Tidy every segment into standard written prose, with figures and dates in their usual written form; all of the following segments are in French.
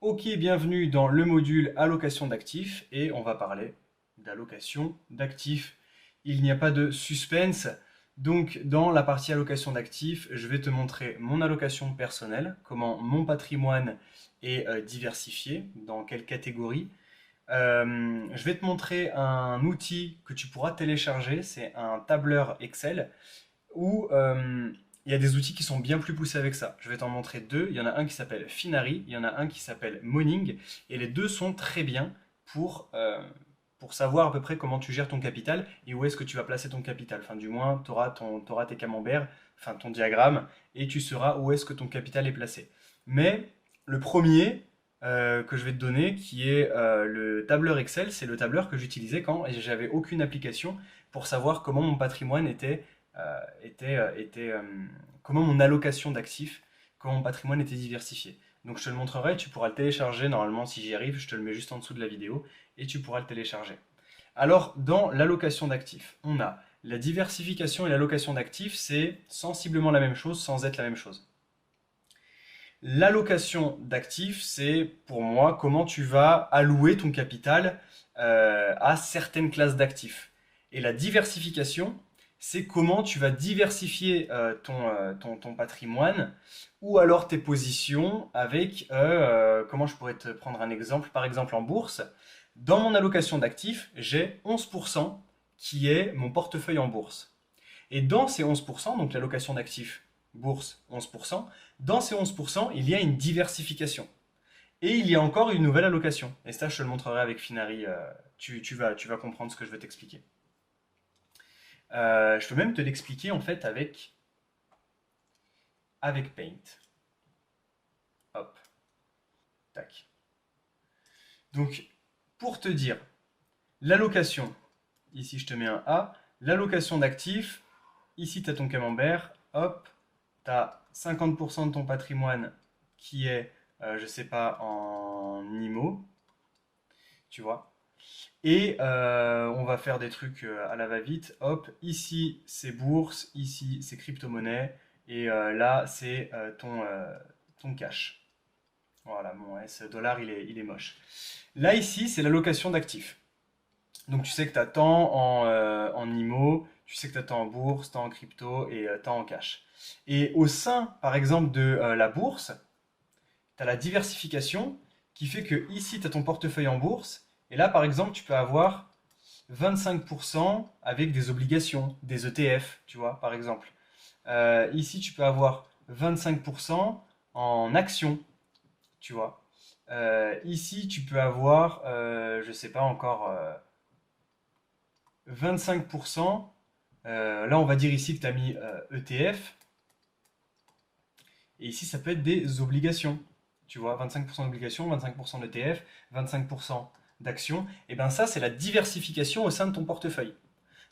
Ok, bienvenue dans le module allocation d'actifs et on va parler d'allocation d'actifs. Il n'y a pas de suspense. Donc dans la partie allocation d'actifs, je vais te montrer mon allocation personnelle, comment mon patrimoine est diversifié, dans quelle catégorie. Je vais te montrer un outil que tu pourras télécharger, c'est un tableur Excel où il y a des outils qui sont bien plus poussés avec ça. Je vais t'en montrer deux. Il y en a un qui s'appelle Finari, il y en a un qui s'appelle Moning, et les deux sont très bien pour savoir à peu près comment tu gères ton capital et où est-ce que tu vas placer ton capital. Enfin, du moins, tu auras tes camemberts, enfin ton diagramme, et tu sauras où est-ce que ton capital est placé. Mais le premier que je vais te donner, qui est le tableur Excel, c'est le tableur que j'utilisais quand j'avais aucune application pour savoir comment mon patrimoine comment mon allocation d'actifs, comment mon patrimoine était diversifié. Donc je te le montrerai, tu pourras le télécharger normalement si j'y arrive, je te le mets juste en dessous de la vidéo et tu pourras le télécharger. Alors dans l'allocation d'actifs, on a la diversification et l'allocation d'actifs, c'est sensiblement la même chose sans être la même chose. L'allocation d'actifs, c'est pour moi comment tu vas allouer ton capital à certaines classes d'actifs. Et la diversification, c'est comment tu vas diversifier ton patrimoine ou alors tes positions avec, comment je pourrais te prendre un exemple, par exemple en bourse. Dans mon allocation d'actifs, j'ai 11% qui est mon portefeuille en bourse. Et dans ces 11%, donc l'allocation d'actifs bourse 11%, dans ces 11%, il y a une diversification. Et il y a encore une nouvelle allocation. Et ça, je te le montrerai avec Finari. Tu vas comprendre ce que je veux t'expliquer. Je peux même te l'expliquer en fait avec Paint. Hop, tac. Donc, pour te dire, l'allocation, ici je te mets un A, l'allocation d'actifs, ici tu as ton camembert, hop, tu as 50% de ton patrimoine qui est, je sais pas, en IMO, tu vois. Et on va faire des trucs à la va-vite. Hop, ici c'est bourse, ici c'est crypto-monnaie, et là c'est ton cash. Voilà, bon, ouais, ce dollar il est moche. Là ici c'est l'allocation d'actifs. Donc tu sais que tu as tant en IMO, tu sais que tu as tant en bourse, tant en crypto et tant en cash. Et au sein, par exemple, de la bourse, tu as la diversification qui fait que ici, tu as ton portefeuille en bourse. Et là, par exemple, tu peux avoir 25% avec des obligations, des ETF, tu vois, par exemple. Ici, tu peux avoir 25% en actions, tu vois. Ici, tu peux avoir, je sais pas encore, 25%. Là, on va dire ici que tu as mis ETF. Et ici, ça peut être des obligations. Tu vois, 25% d'obligations, 25% d'ETF, 25% d'actions. Et bien ça, c'est la diversification au sein de ton portefeuille.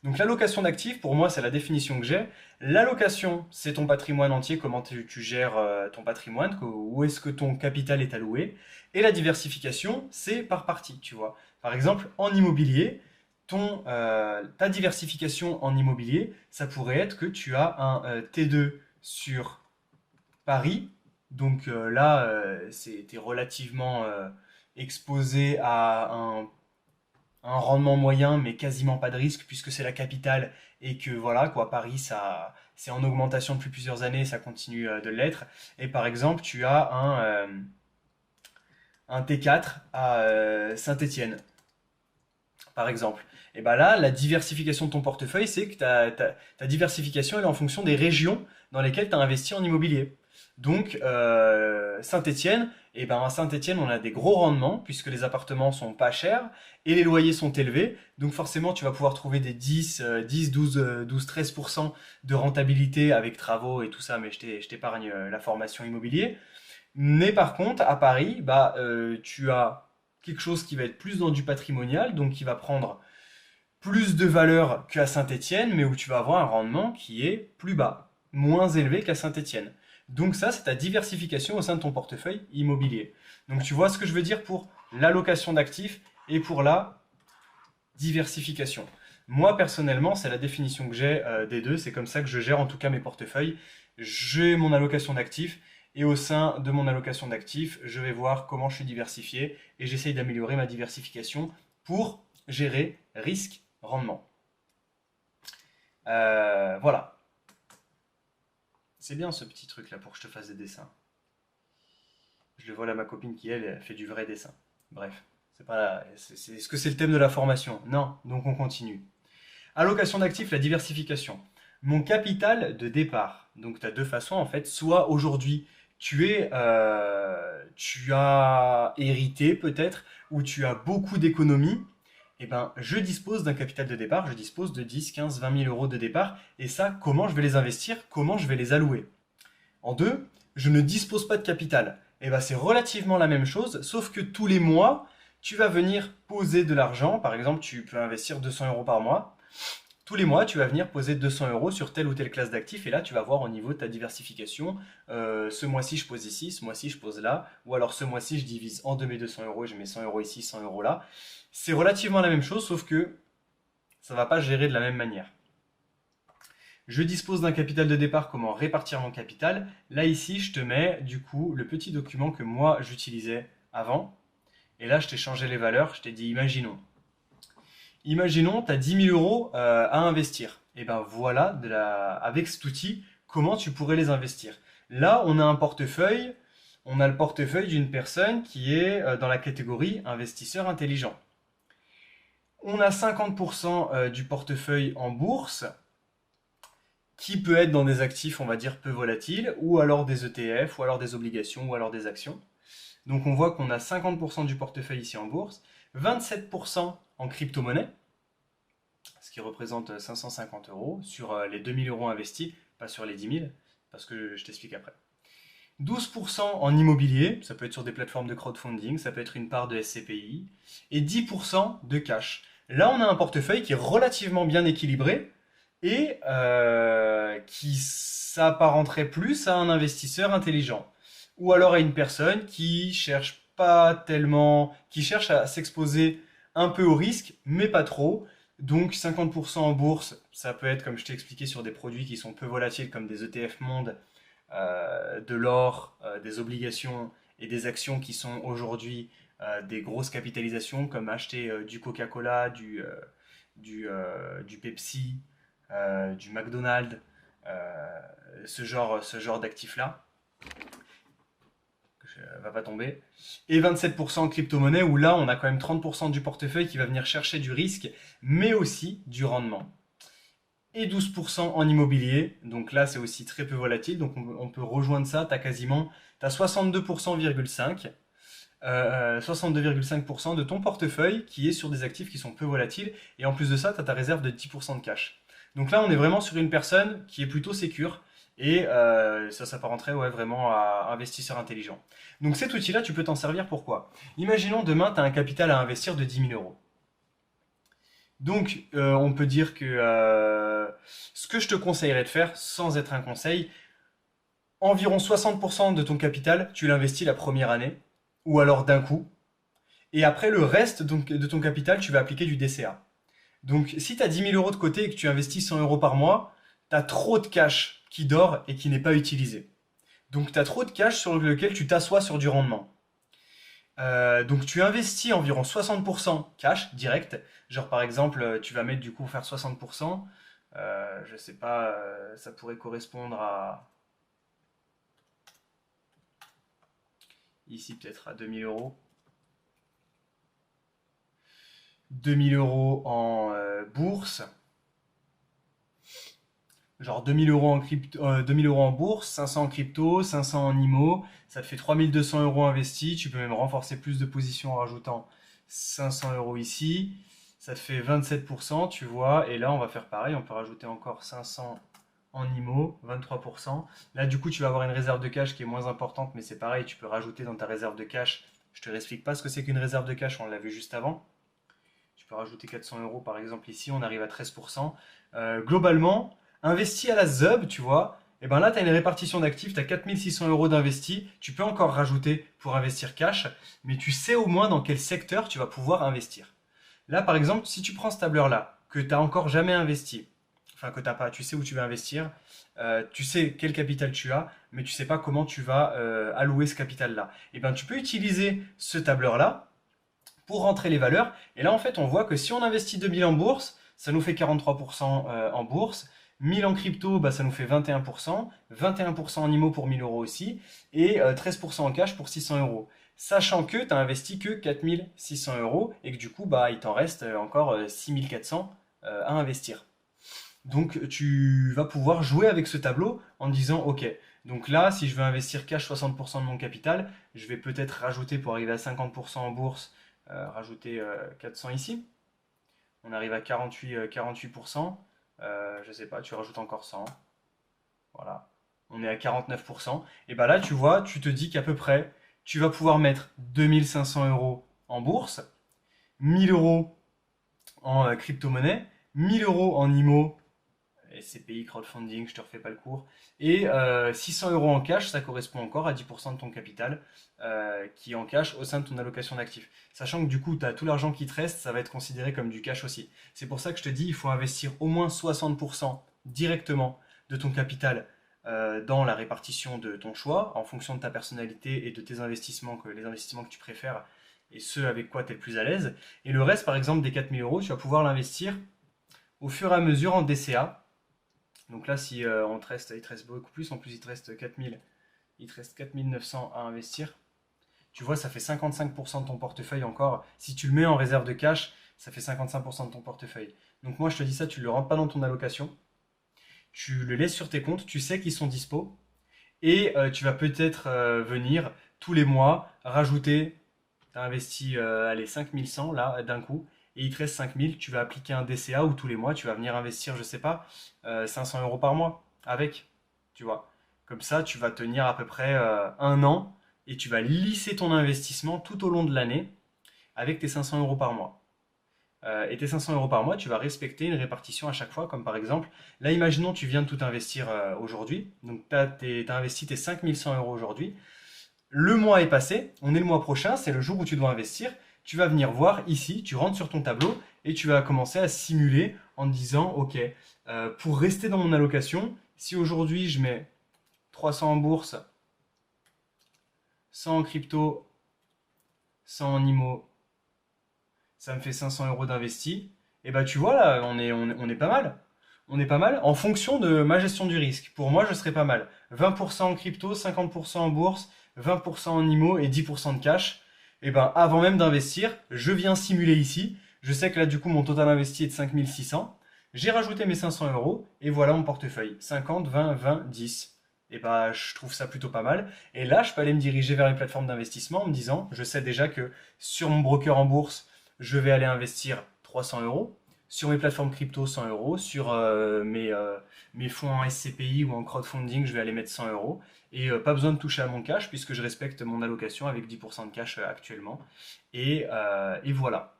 Donc l'allocation d'actifs, pour moi, c'est la définition que j'ai. L'allocation, c'est ton patrimoine entier, comment tu gères ton patrimoine, où est-ce que ton capital est alloué. Et la diversification, c'est par partie, tu vois. Par exemple, en immobilier, ta diversification en immobilier, ça pourrait être que tu as un T2 sur Paris. Donc là, tu es relativement exposé à un rendement moyen, mais quasiment pas de risque, puisque c'est la capitale et que voilà, quoi, Paris, ça, c'est en augmentation depuis plusieurs années, ça continue de l'être. Et par exemple, tu as un T4 à Saint-Étienne, par exemple. Et bien là, la diversification de ton portefeuille, c'est que ta diversification elle est en fonction des régions dans lesquelles tu as investi en immobilier. Donc, Saint-Étienne, et ben à Saint-Étienne, on a des gros rendements puisque les appartements sont pas chers et les loyers sont élevés. Donc forcément, tu vas pouvoir trouver des 10, 12, 13% de rentabilité avec travaux et tout ça, mais je t'épargne la formation immobilier. Mais par contre, à Paris, bah, tu as quelque chose qui va être plus dans du patrimonial, donc qui va prendre plus de valeur qu'à Saint-Étienne, mais où tu vas avoir un rendement qui est plus bas, moins élevé qu'à Saint-Étienne. Donc ça, c'est ta diversification au sein de ton portefeuille immobilier. Donc tu vois ce que je veux dire pour l'allocation d'actifs et pour la diversification. Moi, personnellement, c'est la définition que j'ai des deux. C'est comme ça que je gère en tout cas mes portefeuilles. J'ai mon allocation d'actifs Et au sein de mon allocation d'actifs, je vais voir comment je suis diversifié et j'essaye d'améliorer ma diversification pour gérer risque-rendement. Voilà. C'est bien ce petit truc là pour que je te fasse des dessins. Je le vole à ma copine qui, elle, fait du vrai dessin. Bref, est-ce que c'est le thème de la formation? Non, donc on continue. Allocation d'actifs, la diversification. Mon capital de départ. Donc tu as deux façons en fait. Soit aujourd'hui, tu as hérité peut-être, ou tu as beaucoup d'économies. Eh ben, je dispose d'un capital de départ, je dispose de 10, 15, 20 000 euros de départ. Et ça, comment je vais les investir? Comment je vais les allouer? En deux, je ne dispose pas de capital. Eh ben, c'est relativement la même chose, sauf que tous les mois, tu vas venir poser de l'argent. Par exemple, tu peux investir 200 euros par mois. Tous les mois, tu vas venir poser 200 euros sur telle ou telle classe d'actifs et là, tu vas voir au niveau de ta diversification, ce mois-ci, je pose ici, ce mois-ci, je pose là, ou alors ce mois-ci, je divise en deux mes 200 euros et je mets 100 euros ici, 100 euros là. C'est relativement la même chose, sauf que ça ne va pas gérer de la même manière. Je dispose d'un capital de départ, comment répartir mon capital. Là, ici, je te mets du coup le petit document que moi, j'utilisais avant. Et là, je t'ai changé les valeurs, je t'ai dit, imaginons, tu as 10 000 euros à investir. Et ben voilà, avec cet outil, comment tu pourrais les investir. Là, on a un portefeuille, on a le portefeuille d'une personne qui est dans la catégorie investisseur intelligent. On a 50% du portefeuille en bourse, qui peut être dans des actifs, on va dire, peu volatiles, ou alors des ETF, ou alors des obligations, ou alors des actions. Donc on voit qu'on a 50% du portefeuille ici en bourse, 27% en crypto-monnaie, ce qui représente 550 euros sur les 2000 euros investis, pas sur les 10 000, parce que je t'explique après. 12% en immobilier, ça peut être sur des plateformes de crowdfunding, ça peut être une part de SCPI, et 10% de cash. Là, on a un portefeuille qui est relativement bien équilibré et qui s'apparenterait plus à un investisseur intelligent. Ou alors à une personne qui cherche à s'exposer un peu au risque, mais pas trop. Donc 50% en bourse, ça peut être, comme je t'ai expliqué, sur des produits qui sont peu volatiles, comme des ETF monde, de l'or, des obligations et des actions qui sont aujourd'hui des grosses capitalisations, comme acheter du Coca-Cola, du Pepsi, du McDonald's, ce genre d'actifs-là va pas tomber. Et 27% en crypto-monnaie, où là, on a quand même 30% du portefeuille qui va venir chercher du risque, mais aussi du rendement. Et 12% en immobilier, donc là, c'est aussi très peu volatile, donc on peut rejoindre ça, tu as 62,5%, 62,5% de ton portefeuille qui est sur des actifs qui sont peu volatiles, et en plus de ça, tu as ta réserve de 10% de cash. Donc là, on est vraiment sur une personne qui est plutôt sécure, et ça s'apparenterait vraiment à investisseur intelligent. Donc cet outil-là, tu peux t'en servir pourquoi? Imaginons demain, tu as un capital à investir de 10 000 euros. Donc on peut dire que ce que je te conseillerais de faire, sans être un conseil, environ 60% de ton capital, tu l'investis la première année, ou alors d'un coup, et après le reste de ton capital, tu vas appliquer du DCA. Donc si tu as 10 000 euros de côté et que tu investis 100 euros par mois, tu as trop de cash qui dort et qui n'est pas utilisé. Donc tu as trop de cash sur lequel tu t'assois sur du rendement. Donc tu investis environ 60% cash direct. Genre par exemple, tu vas mettre du coup faire 60%. Je sais pas, ça pourrait correspondre à... Ici peut-être à 2000 euros. 2000 euros en bourse. Genre 2000 euros en crypto, 2000 euros en bourse, 500 en crypto, 500 en IMO, ça te fait 3200 euros investis. Tu peux même renforcer plus de positions en rajoutant 500 euros ici. Ça te fait 27%, tu vois. Et là, on va faire pareil. On peut rajouter encore 500 en IMO, 23%. Là, du coup, tu vas avoir une réserve de cash qui est moins importante, mais c'est pareil. Tu peux rajouter dans ta réserve de cash. Je te réexplique pas ce que c'est qu'une réserve de cash. On l'a vu juste avant. Tu peux rajouter 400 euros, par exemple, ici. On arrive à 13%. Globalement, investi à la ZUB, tu vois, et ben là, tu as une répartition d'actifs, tu as 4600 euros d'investis, tu peux encore rajouter pour investir cash, mais tu sais au moins dans quel secteur tu vas pouvoir investir. Là, par exemple, si tu prends ce tableur-là, que tu n'as encore jamais investi, enfin que t'as pas, tu sais où tu vas investir, tu sais quel capital tu as, mais tu sais pas comment tu vas allouer ce capital-là. Et ben tu peux utiliser ce tableur-là pour rentrer les valeurs. Et là, en fait, on voit que si on investit 2000 en bourse, ça nous fait 43% en bourse. 1000 en crypto, bah, ça nous fait 21%. 21% en IMO pour 1000 euros aussi. Et 13% en cash pour 600 euros. Sachant que tu n'as investi que 4600 euros et que du coup, bah, il t'en reste encore 6400 à investir. Donc tu vas pouvoir jouer avec ce tableau en disant, ok, donc là, si je veux investir cash 60% de mon capital, je vais peut-être rajouter pour arriver à 50% en bourse, rajouter 400 ici. On arrive à 48%. Je sais pas, tu rajoutes encore 100. Voilà. On est à 49%. Et bien là, tu vois, tu te dis qu'à peu près, tu vas pouvoir mettre 2500 euros en bourse, 1000 euros en crypto-monnaie, 1000 euros en IMO, SCPI, crowdfunding, je te refais pas le cours. Et 600 euros en cash, ça correspond encore à 10% de ton capital qui est en cash au sein de ton allocation d'actifs. Sachant que du coup, tu as tout l'argent qui te reste, ça va être considéré comme du cash aussi. C'est pour ça que je te dis, il faut investir au moins 60% directement de ton capital dans la répartition de ton choix, en fonction de ta personnalité et de tes investissements, les investissements que tu préfères et ceux avec quoi tu es le plus à l'aise. Et le reste, par exemple, des 4000 euros, tu vas pouvoir l'investir au fur et à mesure en DCA. Donc là, si il te reste beaucoup plus, en plus il te reste 4000, il te reste 4900 à investir. Tu vois, ça fait 55% de ton portefeuille encore. Si tu le mets en réserve de cash, ça fait 55% de ton portefeuille. Donc moi, je te dis ça, tu ne le rentres pas dans ton allocation. Tu le laisses sur tes comptes, tu sais qu'ils sont dispo. Et tu vas peut-être venir tous les mois rajouter, tu as investi allez, 5100 là d'un coup, et il te reste 5000, tu vas appliquer un DCA où tous les mois tu vas venir investir, je sais pas, 500 euros par mois avec, tu vois. Comme ça, tu vas tenir à peu près un an et tu vas lisser ton investissement tout au long de l'année avec tes 500 euros par mois. Et tes 500 euros par mois, tu vas respecter une répartition à chaque fois, comme par exemple, là, imaginons tu viens de tout investir aujourd'hui, donc tu as investi tes 5100 euros aujourd'hui, le mois est passé, on est le mois prochain, c'est le jour où tu dois investir, tu vas venir voir ici, tu rentres sur ton tableau et tu vas commencer à simuler en te disant, ok, pour rester dans mon allocation, si aujourd'hui je mets 300 en bourse, 100 en crypto, 100 en IMO, ça me fait 500 euros d'investi. Et bah tu vois là, on est pas mal. On est pas mal en fonction de ma gestion du risque. Pour moi, je serais pas mal. 20% en crypto, 50% en bourse, 20% en IMO et 10% de cash. Et ben avant même d'investir, je viens simuler ici. Je sais que là du coup mon total investi est de 5600. J'ai rajouté mes 500 euros et voilà mon portefeuille. 50, 20, 20, 10. Et bah je trouve ça plutôt pas mal. Et là, je peux aller me diriger vers les plateformes d'investissement en me disant, je sais déjà que sur mon broker en bourse, je vais aller investir 300 euros. Sur mes plateformes crypto, 100 euros. Sur mes fonds en SCPI ou en crowdfunding, je vais aller mettre 100 euros. Et pas besoin de toucher à mon cash puisque je respecte mon allocation avec 10% de cash actuellement. Et voilà.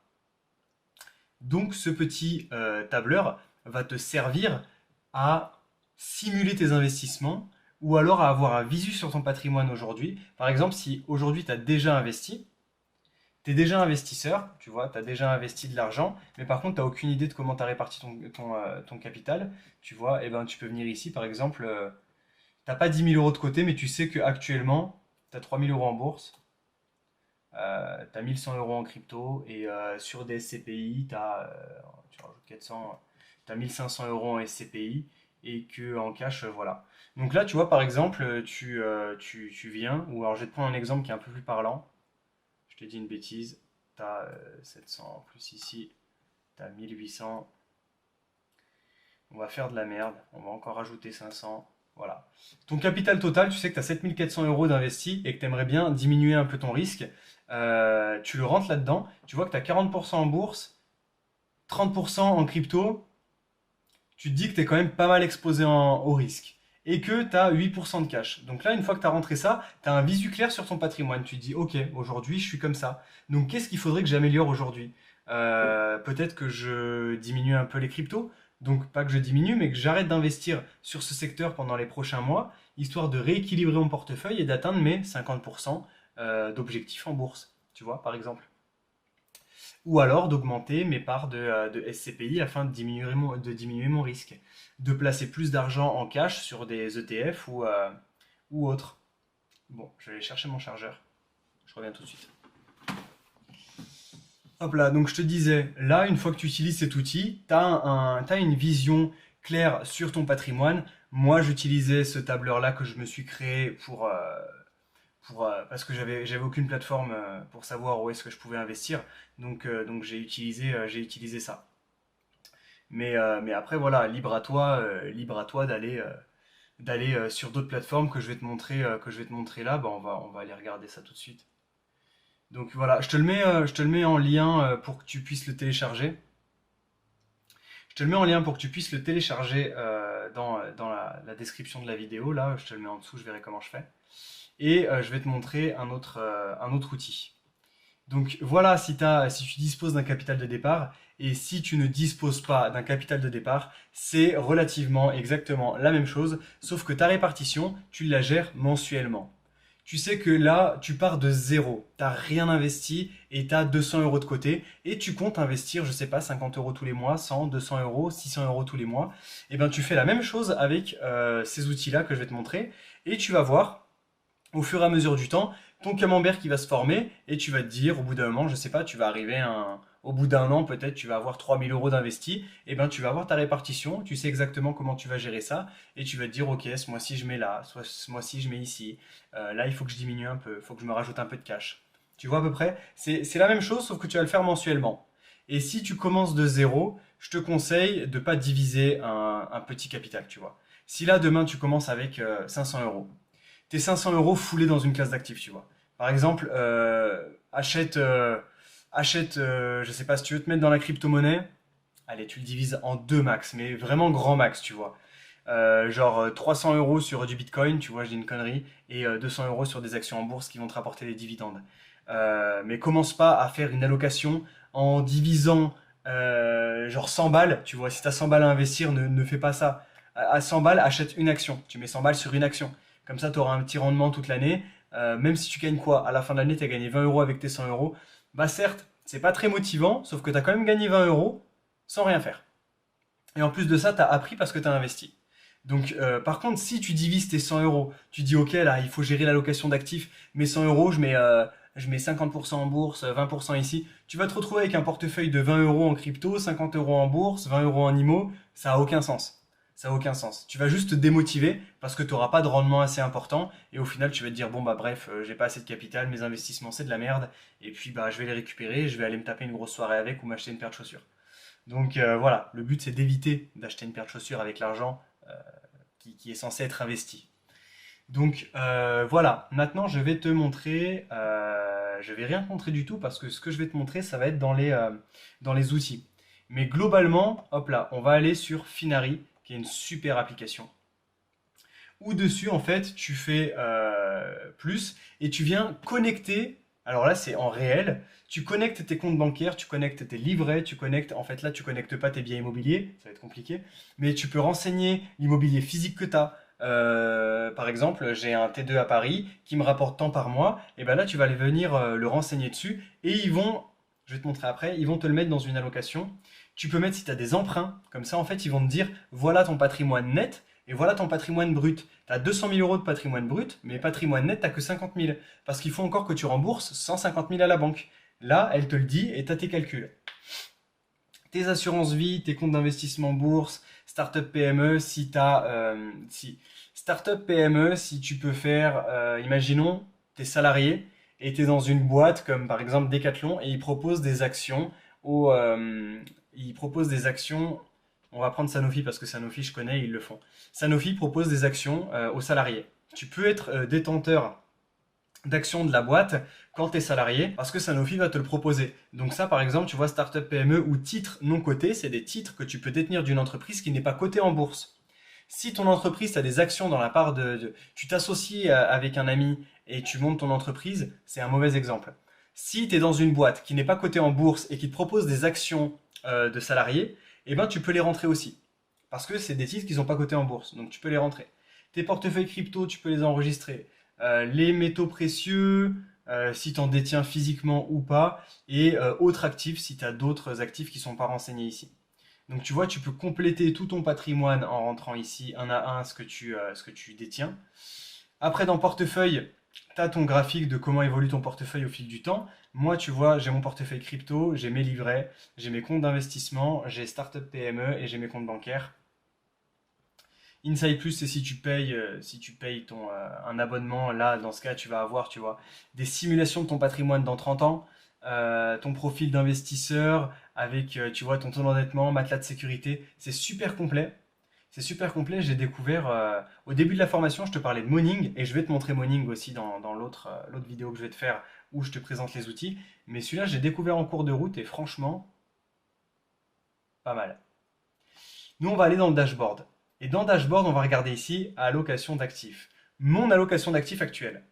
Donc ce petit tableur va te servir à simuler tes investissements ou alors à avoir un visu sur ton patrimoine aujourd'hui. Par exemple, si aujourd'hui tu as déjà investi, tu es déjà investisseur, tu vois, tu as déjà investi de l'argent, mais par contre, tu n'as aucune idée de comment tu as réparti ton capital, tu vois, et ben tu peux venir ici, par exemple, tu n'as pas 10 000 euros de côté, mais tu sais qu'actuellement, tu as 3 000 euros en bourse, tu as 1100 euros en crypto, et sur des SCPI, tu rajoutes 400, tu as 1500 euros en SCPI, et que en cash, voilà. Donc là, tu vois, par exemple, tu viens, ou alors je vais te prendre un exemple qui est un peu plus parlant. Je te dis une bêtise, tu as 700 plus ici, tu as 1800. On va faire de la merde, on va encore rajouter 500. Voilà. Ton capital total, tu sais que tu as 7400 euros d'investi et que tu aimerais bien diminuer un peu ton risque. Tu le rentres là-dedans. Tu vois que tu as 40% en bourse, 30% en crypto. Tu te dis que tu es quand même pas mal exposé au risque. Et que tu as 8% de cash. Donc là, une fois que tu as rentré ça, tu as un visu clair sur ton patrimoine. Tu te dis, ok, aujourd'hui, je suis comme ça. Donc qu'est-ce qu'il faudrait que j'améliore aujourd'hui? Peut-être que je diminue un peu les cryptos. Donc pas que je diminue, mais que j'arrête d'investir sur ce secteur pendant les prochains mois, histoire de rééquilibrer mon portefeuille et d'atteindre mes 50% d'objectifs en bourse. Tu vois, par exemple. ou alors d'augmenter mes parts de SCPI afin de diminuer mon risque, de placer plus d'argent en cash sur des ETF ou autres. Bon, je vais aller chercher mon chargeur. Je reviens tout de suite. Hop là, donc je te disais, là, une fois que tu utilises cet outil, tu as une vision claire sur ton patrimoine. Moi, j'utilisais ce tableur-là que je me suis créé parce que j'avais aucune plateforme pour savoir où est-ce que je pouvais investir. Donc j'ai utilisé ça. Mais après, voilà, libre à toi d'aller sur d'autres plateformes que je vais te montrer là. Bah, on va aller regarder ça tout de suite. Donc voilà, je te le mets en lien pour que tu puisses le télécharger. Je te le mets en lien pour que tu puisses le télécharger dans la description de la vidéo. Là, je te le mets en dessous, je verrai comment je fais. Et je vais te montrer un autre outil. Donc voilà, si tu disposes d'un capital de départ et si tu ne disposes pas d'un capital de départ, c'est relativement exactement la même chose, sauf que ta répartition, tu la gères mensuellement. Tu sais que là, tu pars de zéro, tu n'as rien investi et tu as 200 euros de côté et tu comptes investir, je sais pas, 50 euros tous les mois, 100, 200 euros, 600 euros tous les mois. Et bien tu fais la même chose avec ces outils-là que je vais te montrer et tu vas voir au fur et à mesure du temps ton camembert qui va se former et tu vas te dire au bout d'un moment, je sais pas, au bout d'un an peut-être tu vas avoir 3000 euros d'investis, et ben tu vas avoir ta répartition, tu sais exactement comment tu vas gérer ça et tu vas te dire ok, ce mois-ci je mets là, ce mois-ci je mets ici, là il faut que je diminue un peu, il faut que je me rajoute un peu de cash. Tu vois à peu près? C'est la même chose sauf que tu vas le faire mensuellement. Et si tu commences de zéro, je te conseille de pas diviser un petit capital, tu vois. Si là demain tu commences avec 500 euros, tes 500 euros foulés dans une classe d'actifs, tu vois. Par exemple, je sais pas, si tu veux te mettre dans la crypto-monnaie, allez, tu le divises en deux max, mais vraiment grand max, tu vois. Genre 300 euros sur du Bitcoin, tu vois, je dis une connerie, et 200 euros sur des actions en bourse qui vont te rapporter des dividendes. Mais commence pas à faire une allocation en divisant genre 100 balles, tu vois, si tu as 100 balles à investir, ne fais pas ça. À 100 balles, achète une action, tu mets 100 balles sur une action. Comme ça, tu auras un petit rendement toute l'année. Même si tu gagnes quoi? À la fin de l'année, tu as gagné 20 euros avec tes 100 euros. Bah certes, c'est pas très motivant, sauf que tu as quand même gagné 20 euros sans rien faire. Et en plus de ça, tu as appris parce que tu as investi. Donc, par contre, si tu divises tes 100 euros, tu dis, OK, là, il faut gérer l'allocation d'actifs, mes 100 euros, je mets 50% en bourse, 20% ici. Tu vas te retrouver avec un portefeuille de 20 euros en crypto, 50 euros en bourse, 20 euros en IMO. Ça a aucun sens. Ça a aucun sens. Tu vas juste te démotiver parce que tu n'auras pas de rendement assez important et au final, tu vas te dire, bon, bah bref, j'ai pas assez de capital, mes investissements, c'est de la merde. Et puis, bah, je vais les récupérer, je vais aller me taper une grosse soirée avec ou m'acheter une paire de chaussures. Donc voilà, le but c'est d'éviter d'acheter une paire de chaussures avec l'argent qui est censé être investi. Donc voilà, maintenant je vais te montrer, je vais rien te montrer du tout parce que ce que je vais te montrer ça va être dans les outils. Mais globalement, hop là, on va aller sur Finari, qui est une super application. Où dessus en fait tu fais plus et tu viens connecter, alors là c'est en réel, tu connectes tes comptes bancaires, tu connectes tes livrets, en fait là tu connectes pas tes biens immobiliers, ça va être compliqué, mais tu peux renseigner l'immobilier physique que tu as. Par exemple, j'ai un T2 à Paris qui me rapporte tant par mois, et ben là tu vas aller venir le renseigner dessus et je vais te montrer après, ils vont te le mettre dans une allocation. Tu peux mettre si tu as des emprunts, comme ça en fait ils vont te dire voilà ton patrimoine net et voilà ton patrimoine brut. Tu as 200 000 euros de patrimoine brut, mais patrimoine net, tu que 50 000. Parce qu'il faut encore que tu rembourses 150 000 à la banque. Là, elle te le dit et tu as tes calculs. Tes assurances vie, tes comptes d'investissement bourse, startup PME, startup PME, si tu peux faire, imaginons, tu es salarié et tu es dans une boîte comme par exemple Decathlon et ils proposent des actions ils proposent des actions. On va prendre Sanofi parce que Sanofi, je connais, ils le font. Sanofi propose des actions aux salariés. Tu peux être détenteur d'actions de la boîte quand tu es salarié parce que Sanofi va te le proposer. Donc ça, par exemple, tu vois, Startup PME ou titres non cotés, c'est des titres que tu peux détenir d'une entreprise qui n'est pas cotée en bourse. Si ton entreprise a des actions dans la part tu t'associes avec un ami et tu montes ton entreprise, c'est un mauvais exemple. Si tu es dans une boîte qui n'est pas cotée en bourse et qui te propose des actions de salariés, eh ben, tu peux les rentrer aussi. Parce que c'est des titres qui ne sont pas cotés en bourse. Donc tu peux les rentrer. Tes portefeuilles crypto, tu peux les enregistrer. Les métaux précieux, si tu en détiens physiquement ou pas, et autres actifs si tu as d'autres actifs qui ne sont pas renseignés ici. Donc tu vois, tu peux compléter tout ton patrimoine en rentrant ici un à un ce que tu détiens. Après, dans portefeuille, tu as ton graphique de comment évolue ton portefeuille au fil du temps. Moi, tu vois, j'ai mon portefeuille crypto, j'ai mes livrets, j'ai mes comptes d'investissement, j'ai Startup PME et j'ai mes comptes bancaires. Inside Plus, c'est si tu payes un abonnement. Là, dans ce cas, tu vas avoir, tu vois, des simulations de ton patrimoine dans 30 ans, ton profil d'investisseur avec, tu vois, ton taux d'endettement, matelas de sécurité. C'est super complet. C'est super complet. J'ai découvert, au début de la formation, je te parlais de Moning et je vais te montrer Moning aussi dans l'autre vidéo que je vais te faire où je te présente les outils. Mais celui-là, j'ai découvert en cours de route et franchement, pas mal. Nous, on va aller dans le dashboard. Et dans le dashboard, on va regarder ici allocation d'actifs. Mon allocation d'actifs actuelle.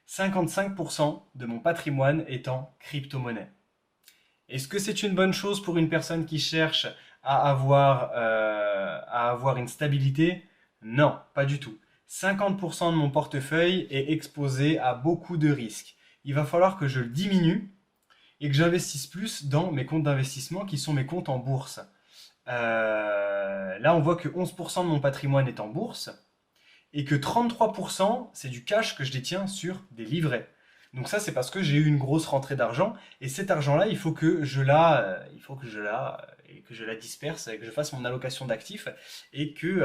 55% de mon patrimoine est en crypto-monnaie. Est-ce que c'est une bonne chose pour une personne qui cherche à avoir une stabilité? Non, pas du tout. 50% de mon portefeuille est exposé à beaucoup de risques. Il va falloir que je le diminue et que j'investisse plus dans mes comptes d'investissement qui sont mes comptes en bourse. Là, on voit que 11% de mon patrimoine est en bourse et que 33% c'est du cash que je détiens sur des livrets. Donc ça, c'est parce que j'ai eu une grosse rentrée d'argent et cet argent-là, et que je la disperse, et que je fasse mon allocation d'actifs et que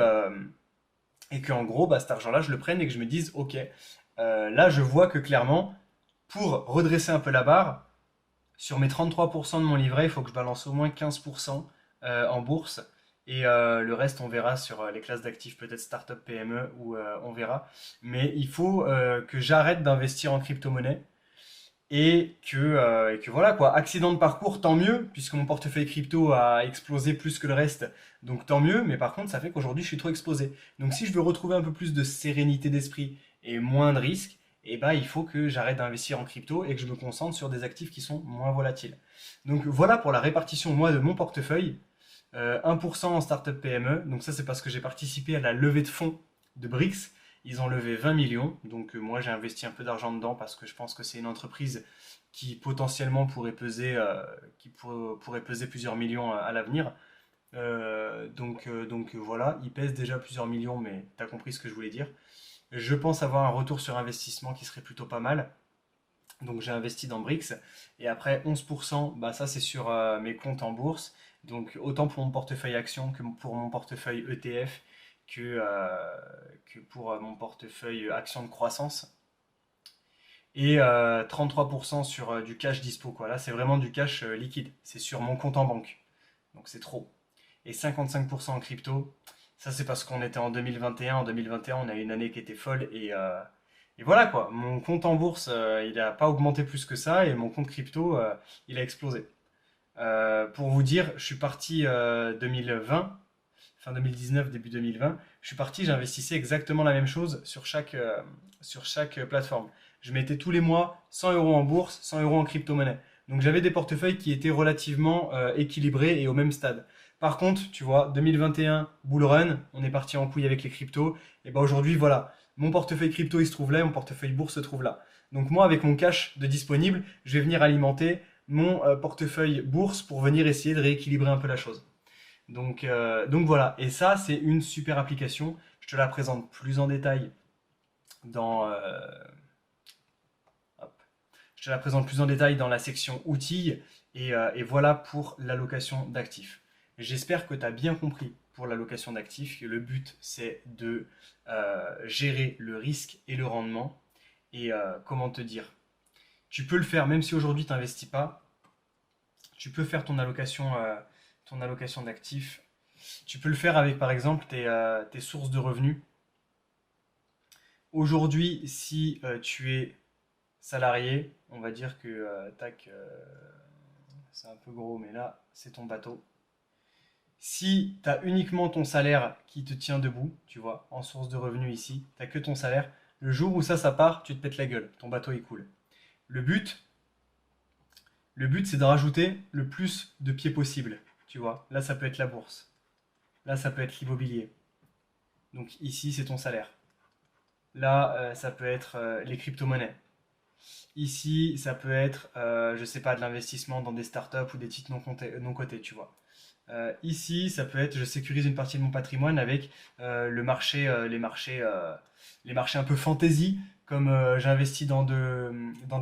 en gros, bah, cet argent-là, je le prenne et que je me dise, ok, là, je vois que clairement, pour redresser un peu la barre, sur mes 33% de mon livret, il faut que je balance au moins 15% en bourse. Et le reste, on verra sur les classes d'actifs, peut-être startup PME, ou on verra. Mais il faut que j'arrête d'investir en crypto-monnaie et que voilà quoi. Accident de parcours, tant mieux, puisque mon portefeuille crypto a explosé plus que le reste. Donc tant mieux, mais par contre, ça fait qu'aujourd'hui, je suis trop exposé. Donc si je veux retrouver un peu plus de sérénité d'esprit et moins de risques, eh ben, il faut que j'arrête d'investir en crypto et que je me concentre sur des actifs qui sont moins volatiles. Donc voilà pour la répartition, moi, de mon portefeuille. 1% en startup PME. Donc ça, c'est parce que j'ai participé à la levée de fonds de BRICS. Ils ont levé 20 millions. Donc moi, j'ai investi un peu d'argent dedans parce que je pense que c'est une entreprise qui potentiellement pourrait peser plusieurs millions à l'avenir. Donc voilà, ils pèsent déjà plusieurs millions, mais tu as compris ce que je voulais dire. Je pense avoir un retour sur investissement qui serait plutôt pas mal. Donc j'ai investi dans Brix. Et après 11%, bah ça c'est sur mes comptes en bourse. Donc autant pour mon portefeuille action que pour mon portefeuille ETF que pour mon portefeuille action de croissance. Et 33% sur du cash dispo, quoi. Là c'est vraiment du cash liquide. C'est sur mon compte en banque. Donc c'est trop. Et 55% en crypto. Ça c'est parce qu'on était en 2021. En 2021 on a eu une année qui était folle et voilà quoi, mon compte en bourse, il n'a pas augmenté plus que ça et mon compte crypto, il a explosé. Pour vous dire, je suis parti 2020, fin 2019, début 2020, je suis parti, j'investissais exactement la même chose sur chaque plateforme. Je mettais tous les mois 100 euros en bourse, 100 euros en crypto-monnaie. Donc j'avais des portefeuilles qui étaient relativement équilibrés et au même stade. Par contre, tu vois, 2021, bull run, on est parti en couille avec les cryptos. Et ben aujourd'hui, voilà, mon portefeuille crypto il se trouve là, mon portefeuille bourse se trouve là. Donc moi, avec mon cash de disponible, je vais venir alimenter mon portefeuille bourse pour venir essayer de rééquilibrer un peu la chose. Donc voilà, et ça c'est une super application. Je te la présente plus en détail dans, hop. Je te la présente plus en détail dans la section outils et voilà pour l'allocation d'actifs. J'espère que tu as bien compris pour l'allocation d'actifs que le but c'est de gérer le risque et le rendement et comment te dire. Tu peux le faire même si aujourd'hui tu n'investis pas. Tu peux faire ton allocation d'actifs. Tu peux le faire avec par exemple tes sources de revenus. Aujourd'hui, si tu es salarié, on va dire que c'est un peu gros, mais là, c'est ton bateau. Si tu as uniquement ton salaire qui te tient debout, tu vois, en source de revenus ici, tu n'as que ton salaire, le jour où ça part, tu te pètes la gueule, ton bateau il coule. Le but, le but c'est de rajouter le plus de pieds possible, tu vois. Là, ça peut être la bourse. Là, ça peut être l'immobilier. Donc ici, c'est ton salaire. Là, ça peut être les crypto-monnaies. Ici, ça peut être, je sais pas, de l'investissement dans des startups ou des titres non cotés, tu vois. Ici, ça peut être, je sécurise une partie de mon patrimoine avec le marché, les marchés un peu fantasy, comme j'investis dans de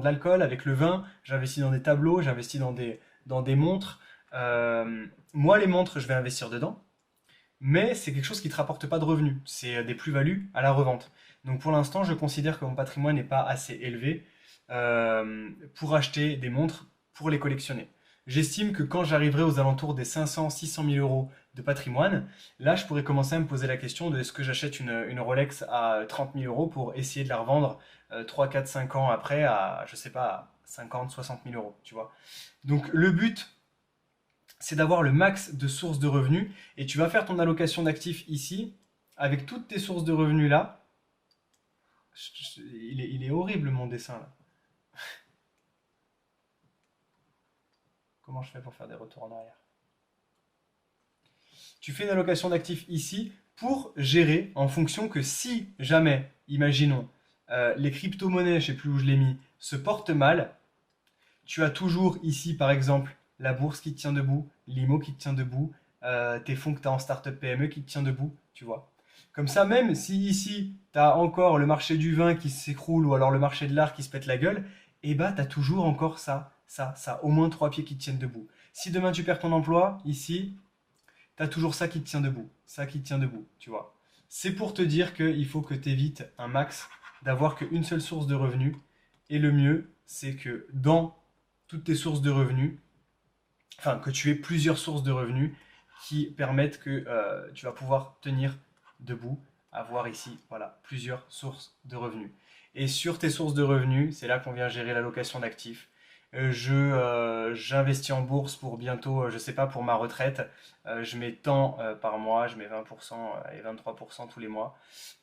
l'alcool avec le vin, j'investis dans des tableaux, j'investis dans des montres. Moi, les montres, je vais investir dedans, mais c'est quelque chose qui ne te rapporte pas de revenus. C'est des plus-values à la revente. Donc pour l'instant, je considère que mon patrimoine n'est pas assez élevé pour acheter des montres pour les collectionner. J'estime que quand j'arriverai aux alentours des 500-600 000 euros de patrimoine, là, je pourrais commencer à me poser la question de est-ce que j'achète une Rolex à 30 000 euros pour essayer de la revendre 3, 4, 5 ans après à, je sais pas, à 50, 60 000 euros, tu vois. Donc le but, c'est d'avoir le max de sources de revenus et tu vas faire ton allocation d'actifs ici avec toutes tes sources de revenus là. Il est horrible mon dessin là. Comment je fais pour faire des retours en arrière? Tu fais une allocation d'actifs ici pour gérer en fonction que si jamais, imaginons, les crypto-monnaies, je ne sais plus où je l'ai mis, se portent mal, tu as toujours ici, par exemple, la bourse qui te tient debout, l'IMO qui te tient debout, tes fonds que tu as en startup PME qui te tient debout, tu vois. Comme ça, même si ici, tu as encore le marché du vin qui s'écroule ou alors le marché de l'art qui se pète la gueule, eh ben, tu as toujours encore ça, au moins trois pieds qui te tiennent debout. Si demain tu perds ton emploi, ici, tu as toujours ça qui te tient debout, ça qui te tient debout, tu vois. C'est pour te dire qu'il faut que tu évites un max d'avoir qu'une seule source de revenus. Et le mieux, c'est que dans toutes tes sources de revenus, enfin que tu aies plusieurs sources de revenus qui permettent que tu vas pouvoir tenir debout, avoir ici voilà, plusieurs sources de revenus. Et sur tes sources de revenus, c'est là qu'on vient gérer l'allocation d'actifs. J'investis en bourse pour bientôt, je sais pas, pour ma retraite. Je mets tant par mois, je mets 20% et 23% tous les mois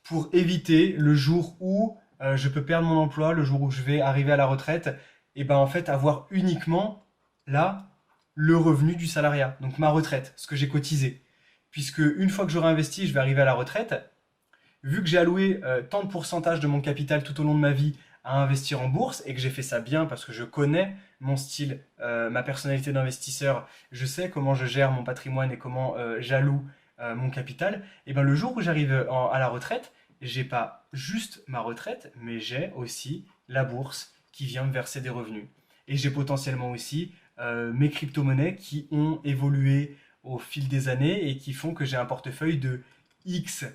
pour éviter le jour où je peux perdre mon emploi, le jour où je vais arriver à la retraite, et ben en fait avoir uniquement là le revenu du salariat, donc ma retraite, ce que j'ai cotisé. Puisque une fois que j'aurai investi, je vais arriver à la retraite, vu que j'ai alloué tant de pourcentage de mon capital tout au long de ma vie à investir en bourse et que j'ai fait ça bien parce que je connais mon style, ma personnalité d'investisseur, je sais comment je gère mon patrimoine et comment j'alloue mon capital, et ben le jour où j'arrive à la retraite, j'ai pas juste ma retraite, mais j'ai aussi la bourse qui vient me verser des revenus. Et j'ai potentiellement aussi mes crypto-monnaies qui ont évolué au fil des années et qui font que j'ai un portefeuille de X,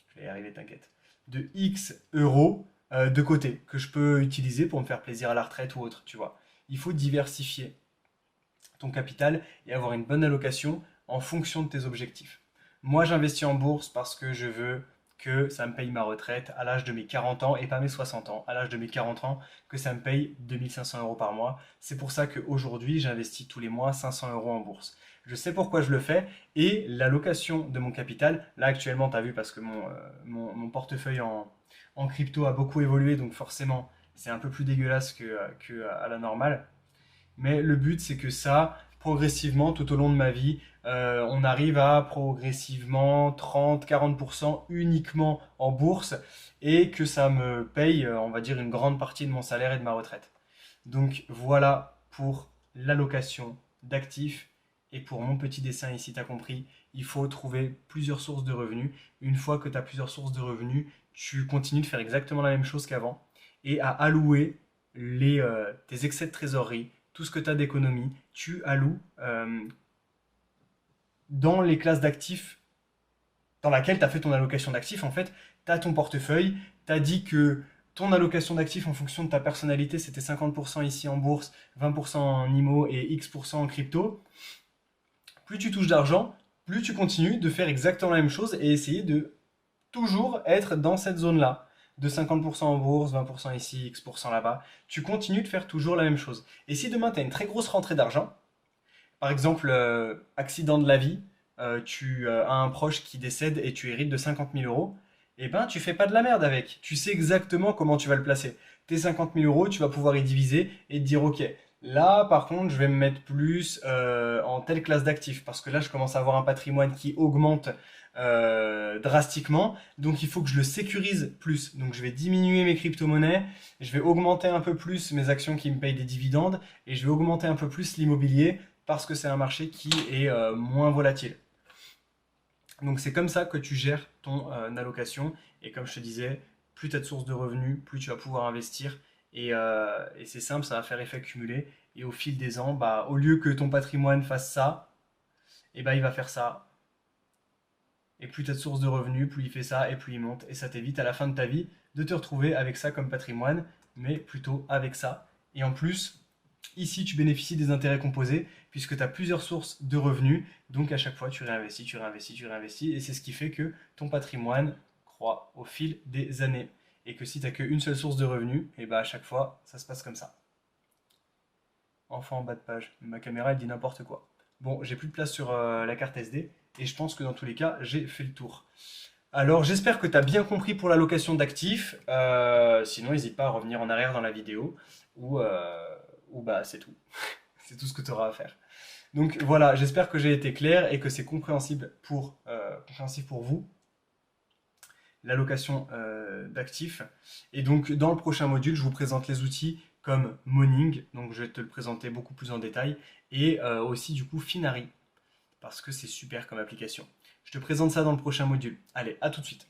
je vais y arriver, t'inquiète, de X euros de côté que je peux utiliser pour me faire plaisir à la retraite ou autre, tu vois. Il faut diversifier ton capital et avoir une bonne allocation en fonction de tes objectifs. Moi, j'investis en bourse parce que je veux que ça me paye ma retraite à l'âge de mes 40 ans et pas mes 60 ans, à l'âge de mes 40 ans, que ça me paye 2500 euros par mois. C'est pour ça qu'aujourd'hui, j'investis tous les mois 500 euros en bourse. Je sais pourquoi je le fais et l'allocation de mon capital, là actuellement, tu as vu parce que mon portefeuille en crypto a beaucoup évolué, donc forcément, c'est un peu plus dégueulasse que à la normale. Mais le but, c'est que ça, progressivement, tout au long de ma vie, on arrive à progressivement 30-40% uniquement en bourse et que ça me paye, on va dire, une grande partie de mon salaire et de ma retraite. Donc voilà pour l'allocation d'actifs. Et pour mon petit dessin ici, tu as compris, il faut trouver plusieurs sources de revenus. Une fois que tu as plusieurs sources de revenus, tu continues de faire exactement la même chose qu'avant et à allouer tes excès de trésorerie, tout ce que tu as d'économie, tu alloues dans les classes d'actifs dans laquelle tu as fait ton allocation d'actifs. En fait, tu as ton portefeuille, tu as dit que ton allocation d'actifs en fonction de ta personnalité, c'était 50% ici en bourse, 20% en IMO et X% en crypto. Plus tu touches d'argent, plus tu continues de faire exactement la même chose et essayer de toujours être dans cette zone-là. De 50% en bourse, 20% ici, X% là-bas. Tu continues de faire toujours la même chose. Et si demain tu as une très grosse rentrée d'argent, par exemple, accident de la vie, tu as un proche qui décède et tu hérites de 50 000 euros, eh ben tu fais pas de la merde avec. Tu sais exactement comment tu vas le placer. Tes 50 000 euros, tu vas pouvoir y diviser et te dire, ok, là par contre, je vais me mettre plus en telle classe d'actifs parce que là, je commence à avoir un patrimoine qui augmente drastiquement. Donc il faut que je le sécurise plus. Donc je vais diminuer mes crypto-monnaies, je vais augmenter un peu plus mes actions qui me payent des dividendes et je vais augmenter un peu plus l'immobilier parce que c'est un marché qui est moins volatile. Donc c'est comme ça que tu gères ton allocation. Et comme je te disais, plus tu as de sources de revenus, plus tu vas pouvoir investir. Et c'est simple, ça va faire effet cumulé. Et au fil des ans, bah, au lieu que ton patrimoine fasse ça, et bah, il va faire ça. Et plus tu as de sources de revenus, plus il fait ça et plus il monte. Et ça t'évite à la fin de ta vie de te retrouver avec ça comme patrimoine, mais plutôt avec ça. Et en plus, ici, tu bénéficies des intérêts composés puisque tu as plusieurs sources de revenus. Donc à chaque fois, tu réinvestis, tu réinvestis, tu réinvestis. Et c'est ce qui fait que ton patrimoine croît au fil des années. Et que si tu n'as qu'une seule source de revenus, et bah à chaque fois, ça se passe comme ça. Enfin en bas de page. Ma caméra, elle dit n'importe quoi. Bon, j'ai plus de place sur la carte SD. Et je pense que dans tous les cas, j'ai fait le tour. Alors, j'espère que tu as bien compris pour la location d'actifs. Sinon, n'hésite pas à revenir en arrière dans la vidéo. Ou bah, c'est tout. C'est tout ce que tu auras à faire. Donc voilà, j'espère que j'ai été clair et que c'est compréhensible pour vous, l'allocation d'actifs. Et donc dans le prochain module, je vous présente les outils comme Moning, donc je vais te le présenter beaucoup plus en détail, et aussi du coup Finari, parce que c'est super comme application. Je te présente ça dans le prochain module. Allez, à tout de suite.